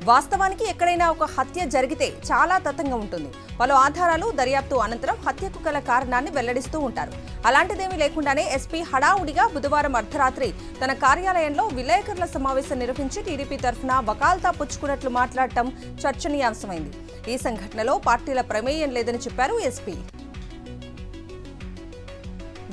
వాస్తవానికి ఎక్కడైనా ఒక హత్య జరిగితే చాలా తతంగా ఉంటుంది. పలు ఆధారాలు దర్యాప్తు అనంతరం హత్యకు గల కారణాన్ని వెల్లడిస్తూ ఉంటారు. అలాంటిదేమీ లేకుండానే ఎస్పీ హడావుడిగా బుధవారం అర్ధరాత్రి తన కార్యాలయంలో విలేకరుల సమావేశం నిర్వహించి టీడీపీ తరఫున వకాల్తా పుచ్చుకున్నట్లు మాట్లాడటం చర్చనీయాంశమైంది. ఈ సంఘటనలో పార్టీల ప్రమేయం లేదని చెప్పారు ఎస్పీ.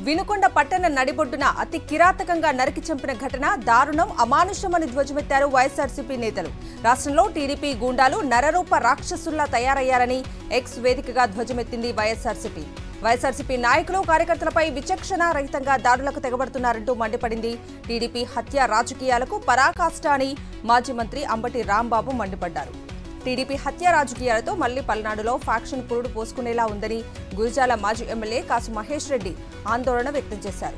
వినుకొండ పట్టణ నడిబొడ్డున అతి కిరాతకంగా నరికి చంపిన ఘటన దారుణం, అమానుషమని ధ్వజమెత్తారు వైఎస్ఆర్సీపీ నేతలు. రాష్ట్రంలో టీడీపీ గూండాలు నరరూప రాక్షసుల్లా తయారయ్యారని ఎక్స్ వేదికగా ధ్వజమెత్తింది వైఎస్ఆర్సీపీ నాయకులు కార్యకర్తలపై విచక్షణ రహితంగా దాడులకు తెగబడుతున్నారంటూ మండిపడింది. టీడీపీ హత్య రాజకీయాలకు పరాకాష్ట అని మాజీ మంత్రి అంబటి రాంబాబు మండిపడ్డారు. టీడీపీ హత్య రాజకీయాలతో మళ్లీ పల్నాడులో ఫ్యాక్షన్ పురుడు పోసుకునేలా ఉందని గురిజాల మాజీ ఎమ్మెల్యే కాసు మహేష్ రెడ్డి ఆందోళన వ్యక్తం చేశారు.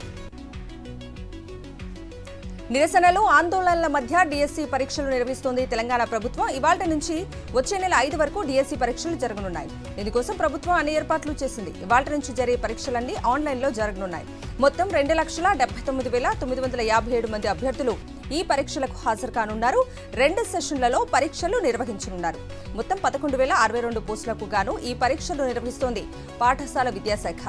నిరసనలు, ఆందోళనల మధ్య డిఎస్సి పరీక్షలు నిర్వహిస్తోంది తెలంగాణ ప్రభుత్వం. ఇవాళ్టి నుంచి వచ్చే నెల 5 వరకు డిఎస్సి పరీక్షలు జరగనున్నాయి. ఇందుకోసం ప్రభుత్వం అన్ని ఏర్పాట్లు చేసింది. ఇవాళ్టి నుంచి జరిగే పరీక్షలన్నీ ఆన్లైన్లో జరగనున్నాయి. మొత్తం 2,79,957 మంది అభ్యర్థులు ఈ పరీక్షలకు హాజరు కానున్నారు. 2 సెషన్లలో పరీక్షలు నిర్వహించనున్నారు. మొత్తం 11,062 పోస్టులకు గాను ఈ పరీక్షలు నిర్వహిస్తోంది పాఠశాల విద్యాశాఖ.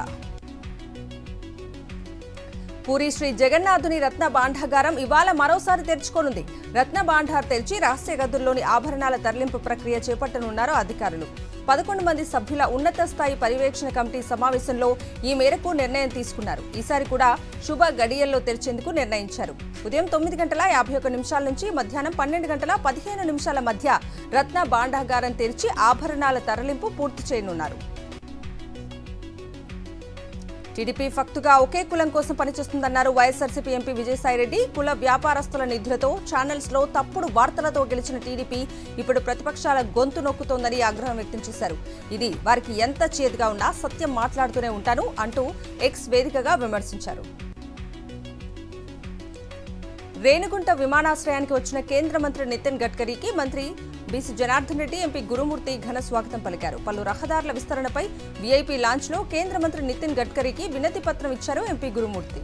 పూరి శ్రీ జగన్నాథుని రత్న భాండాగారం ఇవాళ మరోసారి తెరుచుకోనుంది. రత్న భాండార్ తెరిచి రహస్య గదుల్లోని ఆభరణాల తరలింపు ప్రక్రియ చేపట్టనున్నారు అధికారులు. 11 మంది సభ్యుల ఉన్నత స్థాయి పర్యవేక్షణ కమిటీ సమావేశంలో ఈ మేరకు నిర్ణయం తీసుకున్నారు. ఈసారి కూడా శుభ గడియల్లో తెరిచేందుకు నిర్ణయించారు. ఉదయం 9:51 నుంచి మధ్యాహ్నం 12:15 మధ్య రత్న భాండాగారం తెరిచి ఆభరణాల తరలింపు పూర్తి చేయనున్నారు. టీడీపీ ఫక్తుగా ఒకే కులం కోసం పనిచేస్తుందన్నారు వైఎస్ఆర్సీపీ ఎంపీ విజయసాయిరెడ్డి. కుల వ్యాపారస్తుల నిధులతో ఛానల్స్లో తప్పుడు వార్తలతో గెలిచిన టీడీపీ ఇప్పుడు ప్రతిపక్షాల గొంతు నొక్కుతోందని ఆగ్రహం వ్యక్తం చేశారు. ఇది వారికి ఎంత చేదుగా ఉన్నా సత్యం మాట్లాడుతూనే ఉంటాను అంటూ ఎక్స్ వేదికగా విమర్శించారు. రేణిగుంట విమానాశ్రయానికి వచ్చిన కేంద్ర మంత్రి నితిన్ గడ్కరీకి మంత్రి బీసీ జనార్దన్ రెడ్డి, ఎంపీ గురుమూర్తి ఘన స్వాగతం పలికారు. పలు రహదారుల విస్తరణపై వీఐపీ లాంచ్లో కేంద్ర మంత్రి నితిన్ గడ్కరీకి వినతి పత్రం ఇచ్చారు ఎంపీ గురుమూర్తి.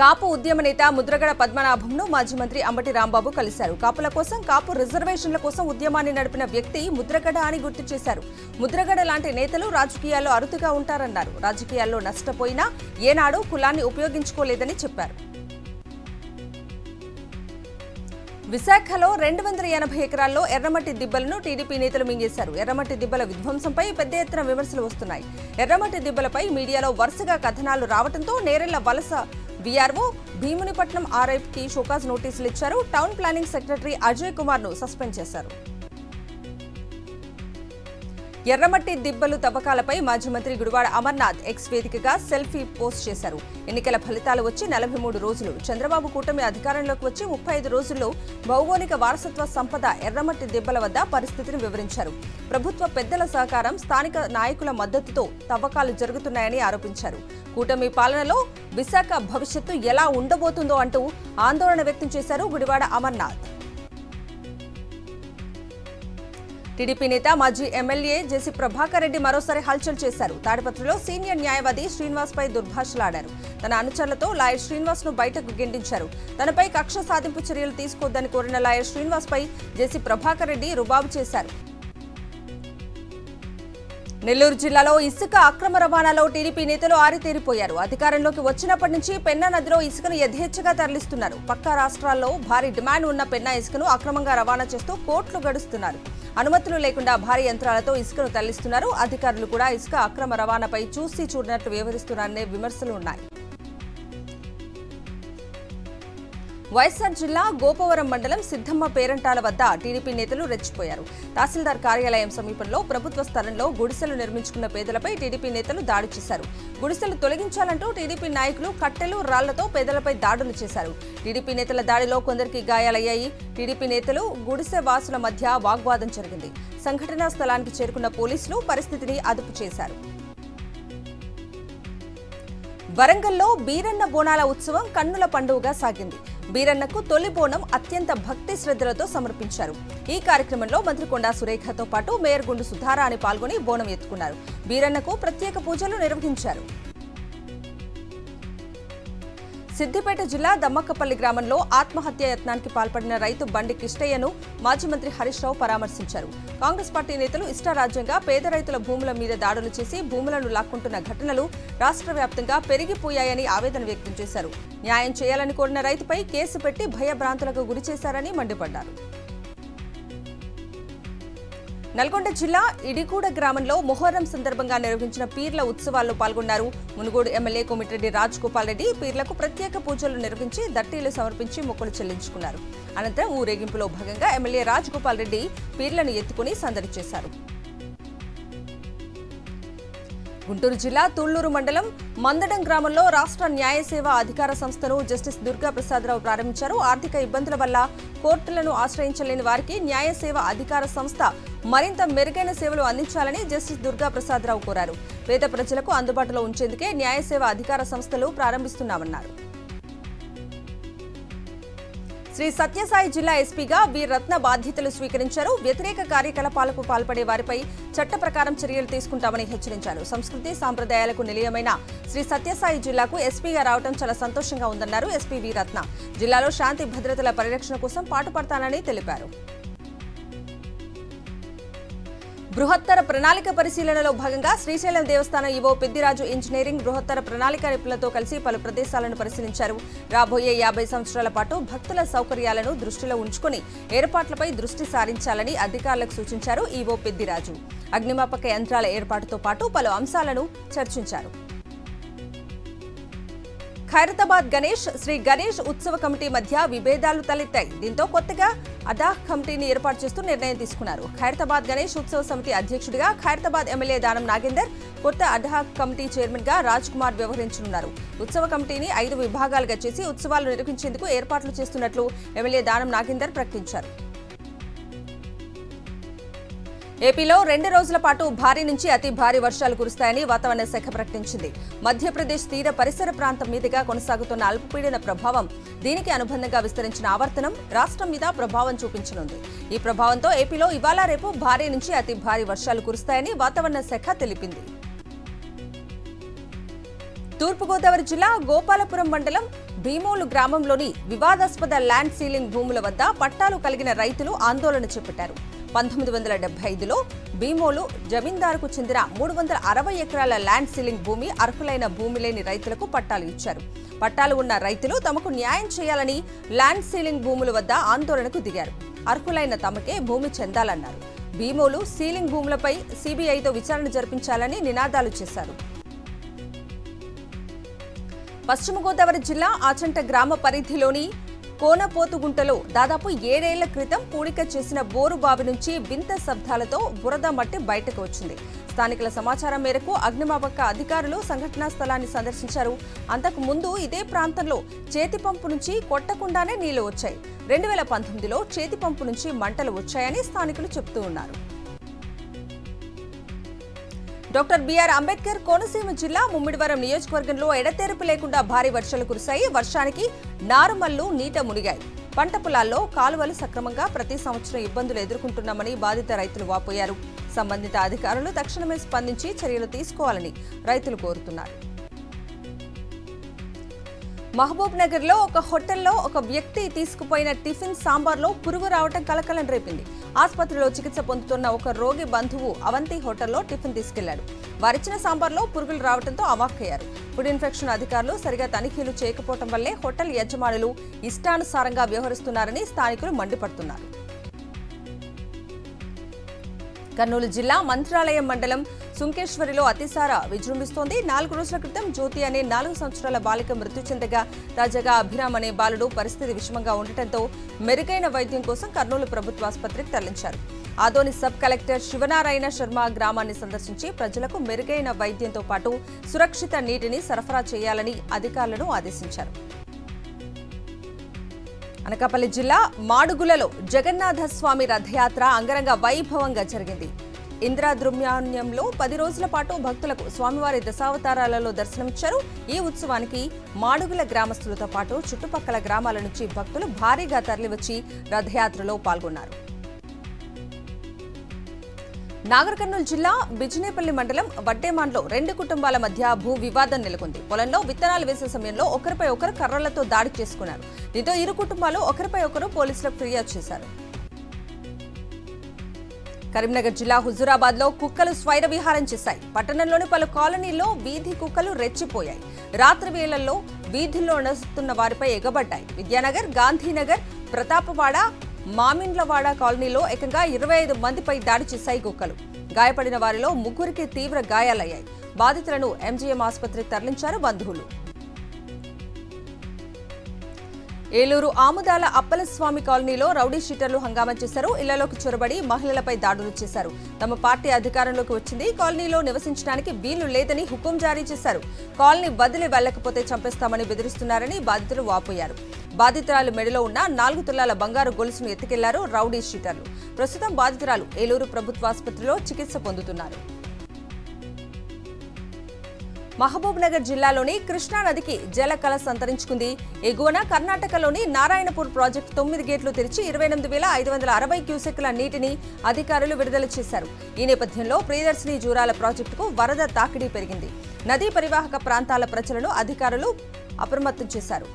కాపు ఉద్యమ నేత ముద్రగడ పద్మనాభంను మాజీ మంత్రి అంబటి రాంబాబు కలిశారు. కాపుల కోసం, కాపు రిజర్వేషన్ల కోసం ఉద్యమాన్ని నడిపిన వ్యక్తి ముద్రగడ అని గుర్తు చేశారు. ముద్రగడ లాంటి నేతలు రాజకీయాల్లో అరుదుగా ఉంటారన్నారు. రాజకీయాల్లో నష్టపోయినా ఏనాడు కులాన్ని ఉపయోగించుకోలేదని చెప్పారు. విశాఖలో 280 ఎకరాల్లో ఎర్రమట్టి దిబ్బలను టీడీపీ నేతలు మింగేశారు. ఎర్రమట్టి దిబ్బల విధ్వంసంపై పెద్ద ఎత్తున విమర్శలు వస్తున్నాయి. ఎర్రమట్టి దిబ్బలపై మీడియాలో వరుసగా కథనాలు రావడంతో నేరెళ్ల వలస వీఆర్ఓ భీమునిపట్నం ఆర్ఐకి షోకాజ్ నోటీసులు ఇచ్చారు. Town planning secretary Ajay Kumar ను సస్పెండ్ చేశారు. ఎర్రమట్టి దిబ్బలు తవ్వకాలపై మాజీ మంత్రి గుడివాడ అమర్నాథ్ ఎక్స్ వేదికగా సెల్ఫీ పోస్ట్ చేశారు. ఎన్నికల ఫలితాలు వచ్చి 43 రోజులు. చంద్రబాబు కూటమి అధికారంలోకి వచ్చి 35 రోజుల్లో భౌగోళిక వారసత్వ సంపద ఎర్రమట్టి దిబ్బల వద్ద పరిస్థితిని వివరించారు. ప్రభుత్వ పెద్దల సహకారం, స్థానిక నాయకుల మద్దతుతో తవ్వకాలు జరుగుతున్నాయని ఆరోపించారు. కూటమి పాలనలో విశాఖ భవిష్యత్తు ఎలా ఉండబోతుందో అంటూ ఆందోళన వ్యక్తం చేశారు గుడివాడ అమర్నాథ్. టీడీపీ నేత మాజీ ఎమ్మెల్యే జేసీ ప్రభాకర్ రెడ్డి మరోసారి హల్చల్ చేశారు. తాడిపత్రిలో సీనియర్ న్యాయవాది శ్రీనివాస్ పై దుర్భాషలాడారు. తన అనుచరులతో లాయర్ శ్రీనివాస్ ను బయటకు గెంటించారు. తనపై కక్ష సాధింపు చర్యలు తీసుకోవద్దని కోరిన లాయర్ శ్రీనివాస్ పై జేసీ ప్రభాకర్ రెడ్డి రుబాబు చేశారు. నెల్లూరు జిల్లాలో ఇసుక అక్రమ రవాణాలో టీడీపీ నేతలు ఆరితేరిపోయారు. అధికారంలోకి వచ్చినప్పటి నుంచి పెన్నా నదిలో ఇసుకను యథేచ్ఛగా తరలిస్తున్నారు. పక్క రాష్ట్రాల్లో భారీ డిమాండ్ ఉన్న పెన్నా ఇసుకను అక్రమంగా రవాణా చేస్తూ కోట్లు గడుస్తున్నారు. అనుమతులు లేకుండా భారీ యంత్రాలతో ఇసుకను తరలిస్తున్నారు. అధికారులు కూడా ఇసుక అక్రమ రవాణాపై చూసి చూడనట్లు వ్యవహరిస్తున్నారనే విమర్శలు ఉన్నాయి. వైఎస్ఆర్ జిల్లా గోపవరం మండలం సిద్ధమ్మ పేరంటాల వద్ద టీడీపీ నేతలు రెచ్చిపోయారు. తహసీల్దార్ కార్యాలయం సమీపంలో ప్రభుత్వ స్థలంలో గుడిసెలు నిర్మించుకున్న పేదలపై టీడీపీ నేతలు దాడి చేశారు. గుడిసెలు తొలగించాలంటూ టీడీపీ నాయకులు కట్టెలు, రాళ్లతో పేదలపై దాడులు చేశారు. టీడీపీ నేతల దాడిలో కొందరికి గాయాలయ్యాయి. టీడీపీ నేతలు, గుడిసె వాసుల మధ్య వాగ్వాదం జరిగింది. సంఘటనా స్థలానికి చేరుకున్న పోలీసులు పరిస్థితిని అదుపు చేశారు. వరంగల్లో బీరన్న బోనాల ఉత్సవం కన్నుల పండుగగా సాగింది. బీరన్నకు తొలి బోనం అత్యంత భక్తి శ్రద్ధలతో సమర్పించారు. ఈ కార్యక్రమంలో మంత్రి కొండా సురేఖతో పాటు మేయర్ గుండు సుధారాణి పాల్గొని బోనం ఎత్తుకున్నారు. బీరన్నకు ప్రత్యేక పూజలు నిర్వహించారు. సిద్దిపేట జిల్లా దమ్మక్కపల్లి గ్రామంలో ఆత్మహత్య యత్నానికి పాల్పడిన రైతు బండి కిష్టయ్యను మాజీ మంత్రి హరీష్ రావు పరామర్శించారు. కాంగ్రెస్ పార్టీ నేతలు ఇష్టారాజ్యంగా పేద రైతుల భూముల మీద దాడులు చేసి భూములను లాక్కుంటున్న ఘటనలు రాష్ట్ర వ్యాప్తంగా పెరిగిపోయాయని ఆవేదన వ్యక్తం చేశారు. న్యాయం చేయాలని కోరిన రైతుపై కేసు పెట్టి భయభ్రాంతులకు గురిచేశారని మండిపడ్డారు. నల్గొండ జిల్లా ఇడిగూడ గ్రామంలో మొహర్రం సందర్భంగా నిర్వహించిన పీర్ల ఉత్సవాల్లో పాల్గొన్నారు. మునుగోడు ఎమ్మెల్యే కోమిటిరెడ్డి రాజగోపాల్ రెడ్డి పీర్లకు ప్రత్యేక పూజలు నిర్వహించి దట్టీలు సమర్పించి మొక్కులు చెల్లించుకున్నారు. అనంతరం ఊరేగింపులో భాగంగా ఎమ్మెల్యే రాజగోపాల్ రెడ్డి పీర్లను ఎత్తుకుని సందడి చేశారు. గుంటూరు జిల్లా తుళ్లూరు మండలం మందడం గ్రామంలో రాష్ట్ర న్యాయ సేవా అధికార సంస్థను జస్టిస్ దుర్గా ప్రసాదరావు ప్రారంభించారు. ఆర్థిక ఇబ్బందుల వల్ల కోర్టులను ఆశ్రయించలేని వారికి న్యాయ సేవా అధికార సంస్థ మరింత మెరుగైన సేవలు అందించాలని జస్టిస్ దుర్గా ప్రసాదరావు కోరారు. పేద ప్రజలకు అందుబాటులో ఉంచేందుకే న్యాయ సేవా అధికార సంస్థలు ప్రారంభిస్తున్నామన్నారు. శ్రీ సత్యసాయి జిల్లా ఎస్పీగా వి రత్న బాధ్యతలు స్వీకరించారు. వ్యతిరేక కార్యకలాపాలకు పాల్పడే వారిపై చట్ట ప్రకారం చర్యలు తీసుకుంటామని హెచ్చరించారు. సంస్కృతి సాంప్రదాయాలకు నిలయమైన శ్రీ సత్యసాయి జిల్లాకు ఎస్పీగా రావడం చాలా సంతోషంగా ఉందన్నారు ఎస్పీ వి రత్న. జిల్లాలో శాంతి భద్రతల పరిరక్షణ కోసం పాటుపడతానని తెలిపారు. బృహత్తర ప్రణాళిక పరిశీలనలో భాగంగా శ్రీశైలం దేవస్థానం ఈవో పెద్దిరాజు ఇంజనీరింగ్ బృహత్తర ప్రణాళిక నిపుణులతో కలిసి పలు ప్రదేశాలను పరిశీలించారు. రాబోయే 50 సంవత్సరాల పాటు భక్తుల సౌకర్యాలను దృష్టిలో ఉంచుకుని ఏర్పాట్లపై దృష్టి సారించాలని అధికారులకు సూచించారు ఈవో పెద్దిరాజు. అగ్నిమాపక యంత్రాల ఏర్పాటుతో పాటు పలు అంశాలను చర్చించారు. ఖైరతాబాద్ గణేష్ శ్రీ గణేష్ ఉత్సవ కమిటీ మధ్య విభేదాలు తలెత్తాయి. దీంతో కొత్తగా అదాహ్ కమిటీని ఏర్పాటు చేస్తూ నిర్ణయం తీసుకున్నారు. ఖైరతాబాద్ గణేష్ ఉత్సవ సమితి అధ్యక్షుడిగా ఖైరతాబాద్ ఎమ్మెల్యే దానం నాగేందర్, కొత్త అదాహ్ కమిటీ చైర్మన్ గా రాజ్ కుమార్ వ్యవహరించనున్నారు. ఉత్సవ కమిటీని 5 విభాగాలుగా చేసి ఉత్సవాలు నిర్వహించేందుకు ఏర్పాట్లు చేస్తున్నట్లు ఎమ్మెల్యే దానం నాగేందర్ ప్రకటించారు. ఏపీలో 2 రోజుల పాటు భారీ నుంచి అతి భారీ వర్షాలు కురుస్తాయని వాతావరణ శాఖ ప్రకటించింది. మధ్యప్రదేశ్ తీర పరిసర ప్రాంతం మీదుగా కొనసాగుతున్న అల్పపీడన ప్రభావం, దీనికి అనుబంధంగా విస్తరించిన ఆవర్తనం రాష్ట్రం మీద ప్రభావం చూపించనుంది. ఈ ప్రభావంతో ఏపీలో ఇవాళ రేపు భారీ నుంచి అతి భారీ వర్షాలు కురుస్తాయని వాతావరణ శాఖ తెలిపింది. తూర్పుగోదావరి జిల్లా గోపాలపురం మండలం భీమోలు గ్రామంలోని వివాదాస్పద ల్యాండ్ సీలింగ్ భూముల వద్ద పట్టాలు కలిగిన రైతులు ఆందోళన చేపట్టారు. 1975లో భీమోలు జమీందారుకు చెందిన 360 ఎకరాల ల్యాండ్ సీలింగ్ భూమి అర్హులైన భూమి లేని రైతులకు పట్టాలు ఇచ్చారు. పట్టాలు ఉన్న రైతులు తమకు న్యాయం చేయాలని ల్యాండ్ సీలింగ్ భూముల వద్ద ఆందోళనకు దిగారు. అర్హులైన తమకే భూమి చెందాలన్నారు. భీమోలు సీలింగ్ భూములపై సీబీఐతో విచారణ జరిపించాలని నినాదాలు చేశారు. పశ్చిమ గోదావరి జిల్లా ఆచంట గ్రామ పరిధిలోని కోనపోతుగుంటలో దాదాపు 7 ఏళ్ల క్రితం పూడిక చేసిన బోరు బావి నుంచి వింత శబ్దాలతో బురద మట్టి బయటకు వచ్చింది. స్థానికుల సమాచారం మేరకు అగ్నిమాపక అధికారులు సంఘటనా స్థలాన్ని సందర్శించారు. అంతకు ముందు ఇదే ప్రాంతంలో చేతి పంపు నుంచి కొట్టకుండానే నీళ్లు వచ్చాయి. 2019లో చేతి పంపు నుంచి మంటలు వచ్చాయని స్థానికులు చెబుతూ ఉన్నారు. డాక్టర్ బిఆర్ అంబేద్కర్ కోనసీమ జిల్లా ముమ్మిడివరం నియోజకవర్గంలో ఎడతెరిపి లేకుండా భారీ వర్షాలు కురిశాయి. వర్షానికి నారుమల్లు నీట మునిగాయి. పంట పొలాల్లో కాలువలు సక్రమంగా ప్రతి సంవత్సరం ఇబ్బందులు ఎదుర్కొంటున్నామని బాధిత రైతులు వాపోయారు. సంబంధిత అధికారులు తక్షణమే స్పందించి చర్యలు తీసుకోవాలని రైతులు కోరుతున్నారు. మహబూబ్ నగర్ లో ఒక హోటల్లో ఒక వ్యక్తి తీసుకుపోయిన టిఫిన్ సాంబార్లో పురుగు రావడం కలకలం రేపింది. ఆసుపత్రిలో చికిత్స పొందుతున్న ఒక రోగి బంధువు అవంతి హోటల్లో టిఫిన్ తీసుకెళ్లాడు. వారిచ్చిన సాంబార్లో పురుగులు రావడంతో అవాక్కయ్యారు. ఫుడ్ ఇన్ఫెక్షన్ అధికారులు సరిగా తనిఖీలు చేయకపోవడం వల్లే హోటల్ యజమానులు ఇష్టానుసారంగా వ్యవహరిస్తున్నారని స్థానికులు మండిపడుతున్నారు. కర్నూలు జిల్లా మంత్రాలయం మండలం సుంకేశ్వరిలో అతిసార విజృంభిస్తోంది. 4 రోజుల క్రితం జ్యోతి అనే 4 సంవత్సరాల బాలిక మృతి చెందగా తాజాగా అభిరామ్ అనే బాలుడు పరిస్థితి విషమంగా ఉండటంతో మెరుగైన వైద్యం కోసం కర్నూలు ప్రభుత్వ ఆసుపత్రికి తరలించారు. ఆదోని సబ్ కలెక్టర్ శివనారాయణ శర్మ గ్రామాన్ని సందర్శించి ప్రజలకు మెరుగైన వైద్యంతో పాటు సురక్షిత నీటిని సరఫరా చేయాలని అధికారులను ఆదేశించారు. అనకాపల్లి జిల్లా మాడుగులలో జగన్నాథ స్వామి రథయాత్ర అంగరంగ వైభవంగా జరిగింది. ఇంద్రద్రుమ్యాన్యంలో 10 రోజుల పాటు భక్తులకు స్వామివారి దశావతారాలలో దర్శనమిచ్చారు. ఈ ఉత్సవానికి మాడుగుల గ్రామస్తులతో పాటు చుట్టుపక్కల గ్రామాల నుంచి భక్తులు భారీగా తరలివచ్చి రథయాత్రలో పాల్గొన్నారు. నాగర్ కర్నూలు జిల్లా బిజినేపల్లి మండలం వడ్డేమాన్లో రెండు కుటుంబాల మధ్య భూ వివాదం నెలకొంది. పొలంలో విత్తనాలు వేసే సమయంలో ఒకరిపై ఒకరు కర్రలతో దాడి చేసుకున్నారు. దీంతో ఇరు కుటుంబాలు ఒకరిపై ఒకరు పోలీసులకు ఫిర్యాదు చేశారు. కరీంనగర్ జిల్లా హుజూరాబాద్ లో కుక్కలు స్వైర విహారం చేశాయి. పట్టణంలోని పలు కాలనీల్లో వీధి కుక్కలు రెచ్చిపోయాయి. రాత్రి వేళల్లో వీధుల్లో నడుస్తున్న వారిపై ఎగబడ్డాయి. విద్యానగర్, గాంధీనగర్, ప్రతాపవాడ, మామిండ్లవాడ కాలనీలో ఏకంగా 25 మందిపై దాడి చేశాయి కుక్కలు. గాయపడిన వారిలో ముగ్గురికి తీవ్ర గాయాలయ్యాయి. బాధితులను ఎంజీఎం ఆసుపత్రికి తరలించారు బంధువులు. ఏలూరు ఆముదాల అప్పలస్వామి కాలనీలో రౌడీ షీటర్లు హంగామా చేశారు. ఇళ్లలోకి చొరబడి మహిళలపై దాడులు చేశారు. తమ పార్టీ అధికారంలోకి వచ్చింది, కాలనీలో నివసించడానికి వీలు లేదని హుకుం జారీ చేశారు. కాలనీ వదిలి వెళ్లకపోతే చంపేస్తామని బెదిరిస్తున్నారని బాధితులు వాపోయారు. బాధితురాలు మెడలో ఉన్న 4 తులాల బంగారు గొలుసును ఎత్తుకెళ్లారు రౌడీ షీటర్లు. ప్రస్తుతం బాధితురాలు ఏలూరు ప్రభుత్వాసుపత్రిలో చికిత్స పొందుతున్నారు. మహబూబ్ నగర్ జిల్లాలోని కృష్ణానదికి జల కళ సంతరించుకుంది. ఎగువన కర్ణాటకలోని నారాయణపూర్ ప్రాజెక్టు 9 గేట్లు తెరిచి 28,560 క్యూసెక్ల నీటిని అధికారులు విడుదల చేశారు. ఈ నేపథ్యంలో ప్రియదర్శిని జూరాల ప్రాజెక్టుకు వరద తాకిడి పెరిగింది. నదీ పరివాహక ప్రాంతాల ప్రజలను అధికారులు అప్రమత్తం చేశారు.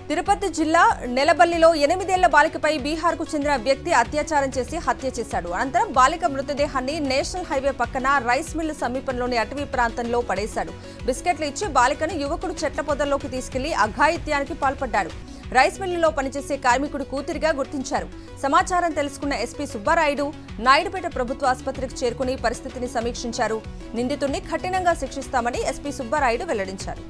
తిరుపతి జిల్లా నెలబల్లిలో 8 ఏళ్ల బాలికపై బీహార్కు చెందిన వ్యక్తి అత్యాచారం చేసి హత్య చేశాడు. అనంతరం బాలిక మృతదేహాన్ని నేషనల్ హైవే పక్కన రైస్ మిల్లు సమీపంలోని అటవీ ప్రాంతంలో పడేశాడు. బిస్కెట్లు ఇచ్చి బాలికను యువకుడు చెట్ల పొదల్లోకి తీసుకెళ్లి అఘాయిత్యానికి పాల్పడ్డాడు. రైస్ మిల్లులో పనిచేసే కార్మికుడు కూతురిగా గుర్తించారు. సమాచారం తెలుసుకున్న ఎస్పీ సుబ్బారాయుడు నాయుడుపేట ప్రభుత్వ ఆసుపత్రికి చేరుకుని పరిస్థితిని సమీక్షించారు. నిందితుడిని కఠినంగా శిక్షిస్తామని ఎస్పీ సుబ్బారాయుడు వెల్లడించారు.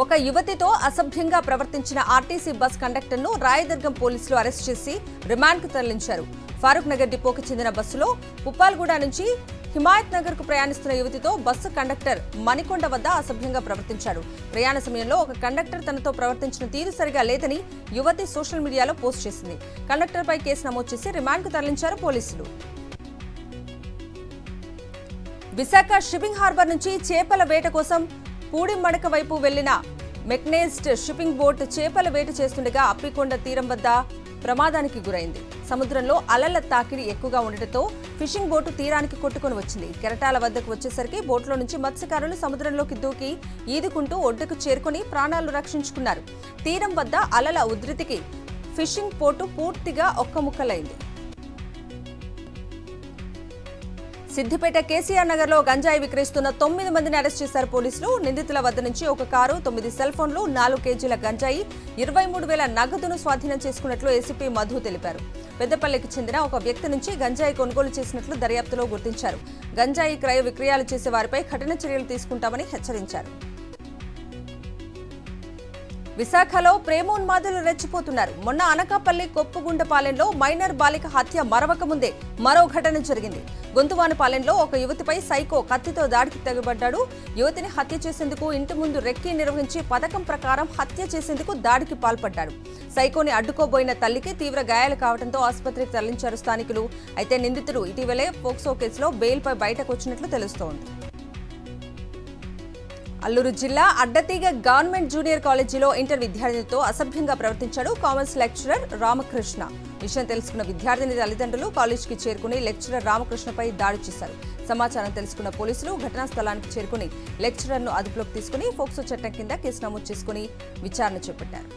ఒక యువతితో అసభ్యంగా ప్రవర్తించిన ఆర్టీసీ బస్ కండక్టర్ను రాయదుర్గం పోలీసులు అరెస్ట్ చేసి రిమాండ్కు తరలించారు. ఫారూక్ నగర్ డిపోకు చెందిన బస్సులో ఉప్పాల్గూడ నుంచి హిమాయత్ నగర్కు ప్రయాణిస్తున్న యువతితో బస్సు కండక్టర్ మణికొండ వద్ద అసభ్యంగా ప్రవర్తించాడు. ప్రయాణ సమయంలో ఒక కండక్టర్ తనతో ప్రవర్తించిన తీరు సరిగా లేదని యువతి సోషల్ మీడియాలో పోస్ట్ చేసింది. కండక్టర్పై కేసు నమోదు చేసి రిమాండ్కు తరలించారు పోలీసులు. విశాఖ షిప్పింగ్ హార్బర్ నుంచి చేపల వేట కోసం పూడిమడక వైపు వెళ్లిన మెక్నేజ్డ్ షిప్పింగ్ బోట్ చేపల వేట చేస్తుండగా అప్పికొండ తీరం వద్ద ప్రమాదానికి గురైంది. సముద్రంలో అలల తాకిడి ఎక్కువగా ఉండటంతో ఫిషింగ్ బోటు తీరానికి కొట్టుకుని వచ్చింది. కెరటాల వద్దకు వచ్చేసరికి బోట్లో నుంచి మత్స్యకారులు సముద్రంలోకి దూకి ఈదుకుంటూ ఒడ్డుకు చేరుకుని ప్రాణాలు రక్షించుకున్నారు. తీరం వద్ద అలల ఉధృతికి ఫిషింగ్ బోటు పూర్తిగా ఒక్కముక్కలైంది. సిద్దిపేట కేసీఆర్ నగర్ లో గంజాయి విక్రయిస్తున్న 9 మందిని అరెస్ట్ చేశారు పోలీసులు. నిందితుల వద్ద నుంచి ఒక కారు, 9 సెల్ ఫోన్లు, 4 కేజీల గంజాయి, 23,000 నగదును స్వాధీనం చేసుకున్నట్లు ఏసీపీ మధు తెలిపారు. పెద్దపల్లికి చెందిన ఒక వ్యక్తి నుంచి గంజాయి కొనుగోలు చేసినట్లు దర్యాప్తులో గుర్తించారు. గంజాయి క్రయ విక్రయాలు చేసే వారిపై కఠిన చర్యలు తీసుకుంటామని హెచ్చరించారు. విశాఖలో ప్రేమోన్మాదులు రెచ్చిపోతున్నారు. మొన్న అనకాపల్లి కొప్పుగుండపాలెంలో మైనర్ బాలిక హత్య మరవక ముందే మరో ఘటన జరిగింది. గొంతువానిపాలెంలో ఒక యువతిపై సైకో కత్తితో దాడికి తెగబడ్డాడు. యువతిని హత్య చేసేందుకు ఇంటి ముందు రెక్కీ నిర్వహించి పథకం ప్రకారం హత్య చేసేందుకు దాడికి పాల్పడ్డాడు. సైకోని అడ్డుకోబోయిన తల్లికి తీవ్ర గాయాలు కావడంతో ఆసుపత్రికి తరలించారు స్థానికులు. అయితే నిందితుడు ఇటీవలే పోక్సో కేసులో బెయిల్పై బయటకు వచ్చినట్లు తెలుస్తోంది. అల్లూరు జిల్లా అడ్డతీగ గవర్నమెంట్ జూనియర్ కాలేజీలో ఇంటర్ విద్యార్థినితో అసభ్యంగా ప్రవర్తించాడు కామర్స్ లెక్చరర్ రామకృష్ణ. విషయం తెలుసుకున్న విద్యార్థిని తల్లిదండ్రులు కాలేజీకి చేరుకుని లెక్చరర్ రామకృష్ణపై దాడి చేశారు. సమాచారం తెలుసుకున్న పోలీసులు ఘటనా స్థలానికి చేరుకుని లెక్చరర్ను అదుపులోకి తీసుకుని పోక్సో చట్టం కింద కేసు నమోదు చేసుకుని విచారణ చేపట్టారు.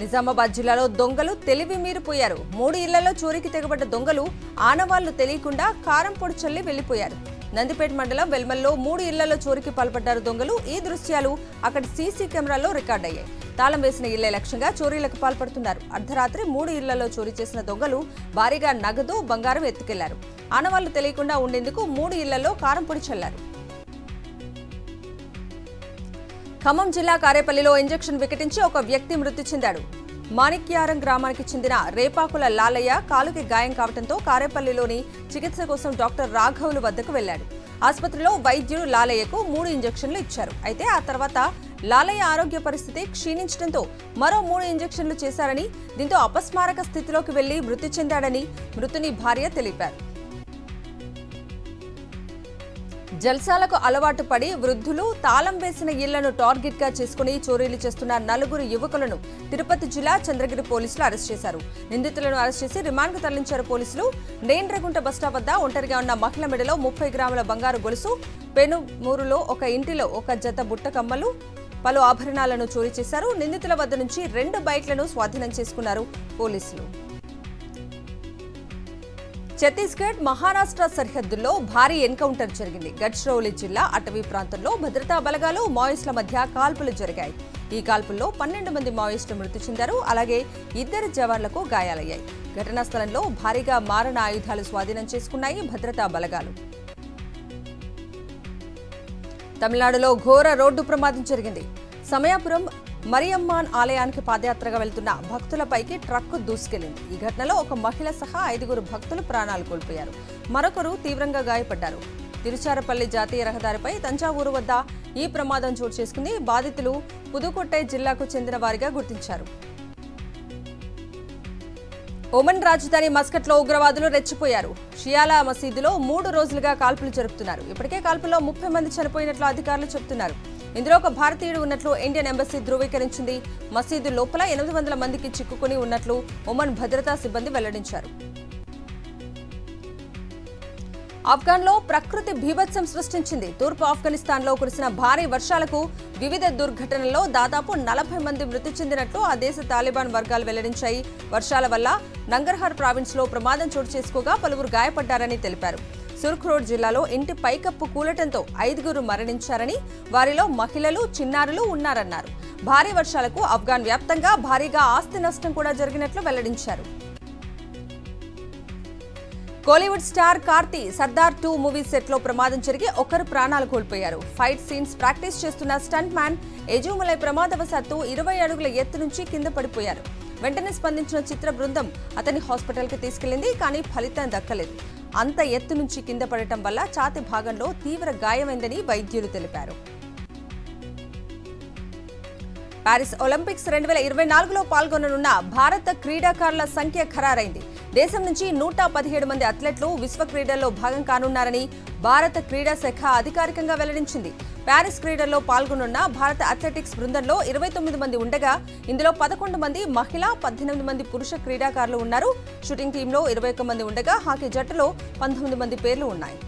నిజామాబాద్ జిల్లాలో దొంగలు తెలివి మీరిపోయారు. 3 ఇళ్లలో చోరీకి తెగబడ్డ దొంగలు ఆనవాళ్లు తెలియకుండా కారం పొడి చల్లి వెళ్లిపోయారు. నందిపేట మండలం వెల్మల్లో 3 ఇళ్లలో చోరీకి పాల్పడ్డారు దొంగలు. ఈ దృశ్యాలు అక్కడి సీసీ కెమెరాల్లో రికార్డయ్యాయి. తాళం వేసిన ఇళ్లే లక్ష్యంగా చోరీలకు పాల్పడుతున్నారు. అర్ధరాత్రి 3 ఇళ్లలో చోరీ చేసిన దొంగలు భారీగా నగదు, బంగారం ఎత్తుకెళ్లారు. ఆనవాళ్లు తెలియకుండా ఉండేందుకు 3 ఇళ్లలో కారం పొడి చల్లారు. ఖమ్మం జిల్లా కారేపల్లిలో ఇంజెక్షన్ వికటించి ఒక వ్యక్తి మృతి చెందాడు. మాణిక్యారం గ్రామానికి చెందిన రేపాకుల లాలయ్య కాలుకి గాయం కావడంతో కారేపల్లిలోని చికిత్స కోసం డాక్టర్ రాఘవులు వద్దకు వెళ్లాడు. ఆసుపత్రిలో వైద్యుడు లాలయ్యకు 3 ఇంజెక్షన్లు ఇచ్చారు. అయితే ఆ తర్వాత లాలయ్య ఆరోగ్య పరిస్థితి క్షీణించడంతో మరో 3 ఇంజెక్షన్లు చేశారని, దీంతో అపస్మారక స్థితిలోకి వెళ్లి మృతి చెందాడని మృతుని భార్య తెలిపారు. జల్సాలకు అలవాటు పడి వృద్ధులు తాళం వేసిన ఇళ్లను టార్గెట్ గా చేసుకుని చోరీలు చేస్తున్న నలుగురు యువకులను తిరుపతి జిల్లా చంద్రగిరి పోలీసులు అరెస్ట్ చేశారు. నిందితులను అరెస్ట్ చేసి రిమాండ్కు తరలించారు పోలీసులు. నేండ్రగుంట బస్టాప్ వద్ద ఒంటరిగా ఉన్న మహిళ మెడలో 30 గ్రాముల బంగారు గొలుసు, పెనుమూరులో ఒక ఇంటిలో ఒక జత బుట్ట కమ్మలు, పలు ఆభరణాలను చోరీ చేశారు. నిందితుల వద్ద నుంచి 2 బైక్లను స్వాధీనం చేసుకున్నారు పోలీసులు. ఛత్తీస్గఢ్ మహారాష్ట్ర సరిహద్దుల్లో భారీ ఎన్కౌంటర్ జరిగింది. గడ్చిరోలి జిల్లా అటవీ ప్రాంతంలో భద్రతా బలగాలు మావోయిస్టుల మధ్య కాల్పులు జరిగాయి. ఈ కాల్పుల్లో 12 మంది మావోయిస్టులు మృతి చెందారు. అలాగే 2 జవాన్లకు గాయాలయ్యాయి. ఘటనా స్థలంలో భారీగా మారణ ఆయుధాలు స్వాధీనం చేసుకున్నాయి భద్రతా బలగాలు. తమిళనాడులో ఘోర రోడ్డు ప్రమాదం జరిగింది. సమయాపురం మరియమ్మాన్ ఆలయానికి పాదయాత్రగా వెళ్తున్న భక్తులపైకి ట్రక్కు దూసుకెళ్లింది. ఈ ఘటనలో ఒక మహిళ సహా 5 భక్తులు ప్రాణాలు కోల్పోయారు. మరొకరు తీవ్రంగా గాయపడ్డారు. తిరుచారపల్లి జాతీయ రహదారిపై తంజావూరు వద్ద ఈ ప్రమాదం చోటు చేసుకుంది. బాధితులు పుదుకొట్టై జిల్లాకు చెందిన వారిగా గుర్తించారు. ఒమన్ రాజధాని మస్కట్లో ఉగ్రవాదులు రెచ్చిపోయారు. షియాలా మసీదులో 3 రోజులుగా కాల్పులు జరుపుతున్నారు. ఇప్పటికే కాల్పుల్లో 30 మంది చనిపోయినట్లు అధికారులు చెబుతున్నారు. ఇందులో ఒక భారతీయుడు ఉన్నట్లు ఇండియన్ ఎంబసీ ధృవీకరించింది. మసీదు లోపల 800 మందికి చిక్కుకుని ఉన్నట్లు ఒమన్ భద్రతా సిబ్బంది వెల్లడించారు. ఆఫ్ఘన్లో ప్రకృతి బీభత్సం సృష్టించింది. తూర్పు ఆఫ్ఘనిస్తాన్లో కురిసిన భారీ వర్షాలకు వివిధ దుర్ఘటనల్లో దాదాపు 40 మంది మృతి చెందినట్లు ఆ దేశ తాలిబాన్ వర్గాలు వెల్లడించాయి. వర్షాల వల్ల నంగర్హార్ ప్రావిన్స్లో ప్రమాదం చోటు చేసుకోగా పలువురు గాయపడ్డారని తెలిపారు. సుర్ఖ్రోడ్ జిల్లాలో ఇంటి పైకప్పు కూలటంతో 5 మరణించారని, వారిలో మహిళలు, చిన్నారులు ఉన్నారన్నారు. భారీ వర్షాలకు ఆఫ్ఘన్ వ్యాప్తంగా భారీగా ఆస్తి నష్టం కూడా జరిగినట్లు వెల్లడించారు. Kollywood star Karthi Sardar 2 movie set లో ప్రమాదం జరిగి 1 ప్రాణాలు కోల్పోయారు. ఫైట్ సీన్స్ ప్రాక్టీస్ చేస్తున్న స్టంట్ మ్యాన్ ఎజుమలై ప్రమాదవశాత్తు 20 అడుగుల ఎత్తు నుంచి కింద పడిపోయారు. వెంటనే స్పందించిన చిత్ర బృందం అతని హాస్పిటల్కి తీసుకెళ్లింది. కానీ ఫలితం దక్కలేదు. అంత ఎత్తు నుంచి కింద పడటం వల్ల ఛాతీ భాగంలో తీవ్ర గాయమైందని వైద్యులు తెలిపారు. పారిస్ ఒలింపిక్స్ 2024లో పాల్గొననున్న భారత క్రీడాకారుల సంఖ్య ఖరారైంది. దేశం నుంచి 117 మంది అథ్లెట్లు విశ్వ క్రీడల్లో భాగం కానున్నారని భారత క్రీడా శాఖ అధికారికంగా వెల్లడించింది. పారిస్ క్రీడల్లో పాల్గొనున్న భారత అథ్లెటిక్స్ బృందంలో 29 మంది ఉండగా ఇందులో 11 మంది మహిళా, 18 మంది పురుష క్రీడాకారులు ఉన్నారు. షూటింగ్ టీంలో 21 మంది ఉండగా హాకీ జట్టులో 19 మంది పేర్లు ఉన్నాయి.